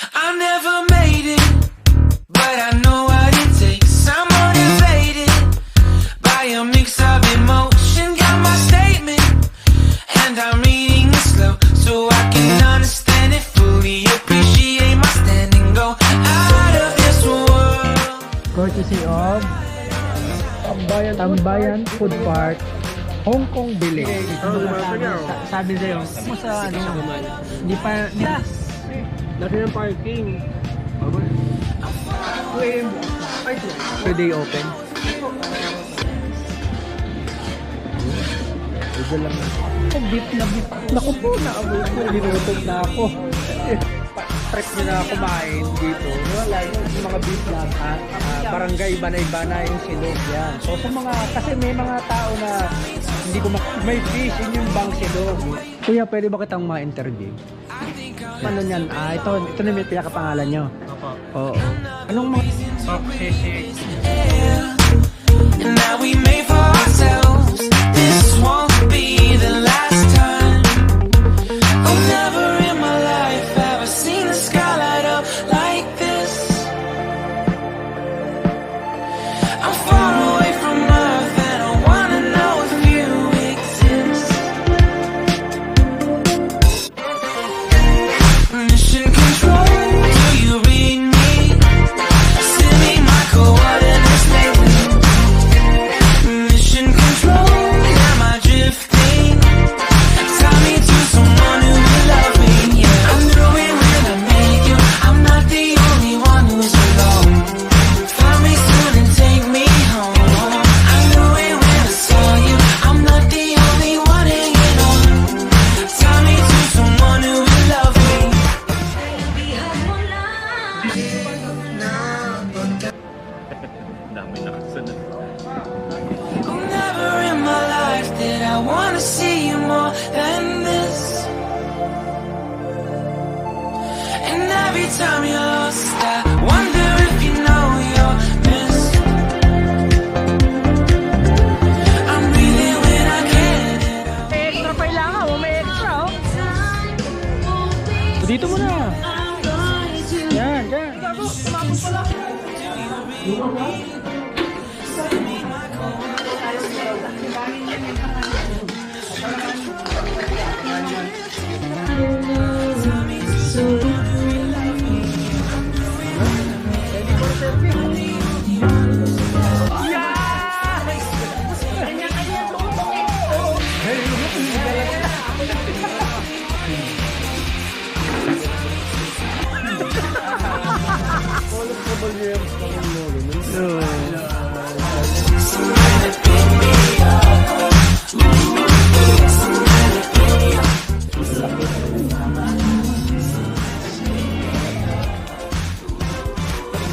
I never made it, but I know what it takes. I'm motivated by a mix of emotion. Got my statement, and I'm reading it slow so I can understand it fully. Appreciate my stand and go out of this world. Courtesy of Tambayan Food Park, Hong Kong Village. Sabi sa'yo, mo sa ano, hindi pa, Laki ng parking. pwede open. Ito lang. Oh, beef na beef. Naku po, naamoy ko. Linutog na ako. Trip nyo na kumain dito. Wala yung mga beef lang. Barangay, banay-banay yung silog yan. So sa mga, kasi may mga tao na hindi ko may fish in yung bang silog. Kuya, pwede ba kitang ma-interview? Ano yan? Ito na may pinakapangalan nyo. Oo. Anong mga... And now we made for ourselves. This won't be the last time. Oh, never in my life have I seen the sky light up like this. I'm far away from Earth and I wanna know if you exist. Mission control, do you read me? Send me my coordinates lately. Mission control, am I drifting? Tie me to someone who will love me, yeah. I knew it when I met you, I'm not the only one who's alone. Find me soon and take me home. I knew it when I saw you, I'm not the only one hanging on. Tie me to someone who will love me. Oh, never in my life did I wanna see you more than this. And every time you're lost, I wonder if you know you're missed. I'm breathing when I can't. Extra pa ilangan mo, may extra oh. Dito mo na. Yan, yan.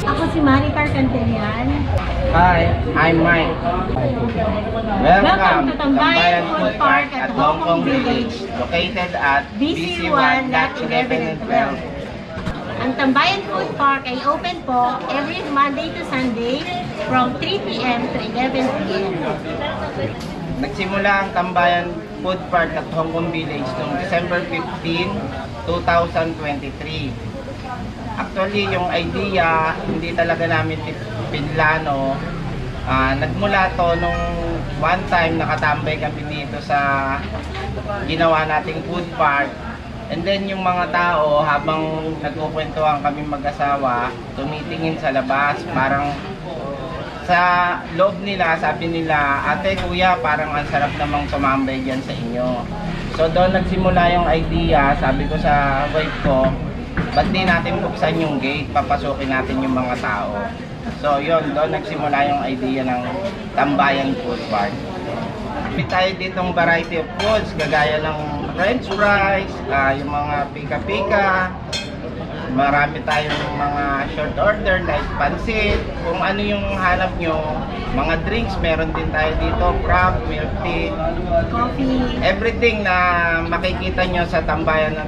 Ako si Maricar Cantelian. Hi, I'm Mike. Welcome to Tambayan Food Park at Hong Kong Village, located at BC1, Lot 11 and 12. Ang Tambayan Food Park ay open po every Monday to Sunday from 3 p.m. to 11 p.m. Nagsimula ang Tambayan Food Park at Hong Kong Village noong December 15, 2023. Actually, yung idea, hindi talaga namin pinlano. Nagmula to nung one time nakatambay kami dito sa ginawa nating food park. And then yung mga tao, habang nagkukwentuhan kami mag-asawa, tumitingin sa labas. Parang sa loob nila, sabi nila, ate, kuya, parang ang sarap namang tumambay dyan sa inyo. So doon nagsimula yung idea, sabi ko sa wife ko, ba't di natin buksan yung gate, papasukin natin yung mga tao. So yun, doon nagsimula yung idea ng Tambayan Food Park. May tayo ditong variety of foods, gagaya ng french fries, yung mga pika-pika. Marami tayong mga short order like pansit. Kung ano yung hanap nyo, mga drinks, meron din tayo dito, crab, milk tea, Coffee, everything na makikita nyo sa Tambayan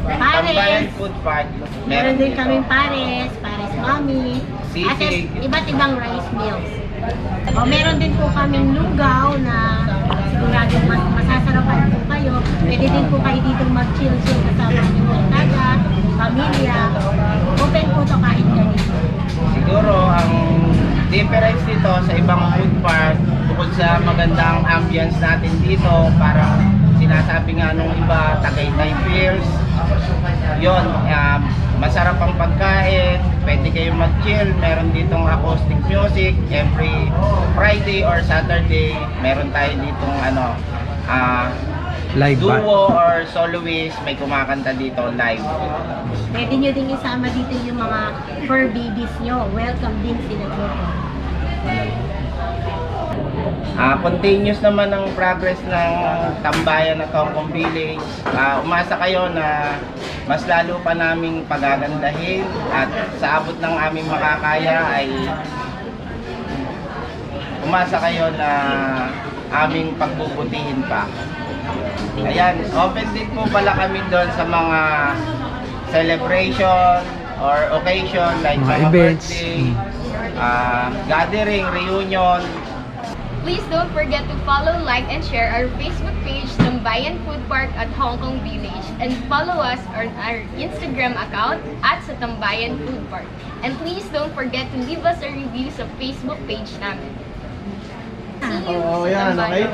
pares. Food Park. Meron din dito. kaming pares mami, at Sisig. iba't ibang rice meals. O, meron din po kaming lugaw na siguradong masasarapan po kayo. Pwede din po kayo dito mag-chill-chill kasama ng mga taga, ambience natin dito, parang sinasabi nga nung iba, Tagaytay Feels. Yun, masarap ang pagkain, pwede kayong mag-chill, meron ditong acoustic music, every Friday or Saturday, meron tayo ditong Live ba? duo or soloist, may kumakanta dito live. Pwede nyo din isama dito yung mga fur babies nyo. Welcome din sila dito. Continuous naman ang progress ng tambayan at Hong Kong Village. Umasa kayo na mas lalo pa naming pagagandahin at sa abot ng aming makakaya ay umasa kayo na aming pagbubutihin pa. Ayan, open din po pala kami doon sa mga celebration or occasion like Mga mga events. birthday, gathering, reunion. Please don't forget to follow, like, and share our Facebook page, Tambayan Food Park at Hong Kong Village, and follow us on our Instagram account at sa Tambayan Food Park. And please don't forget to leave us a review sa Facebook page namin. See you sa Tambayan. Kayo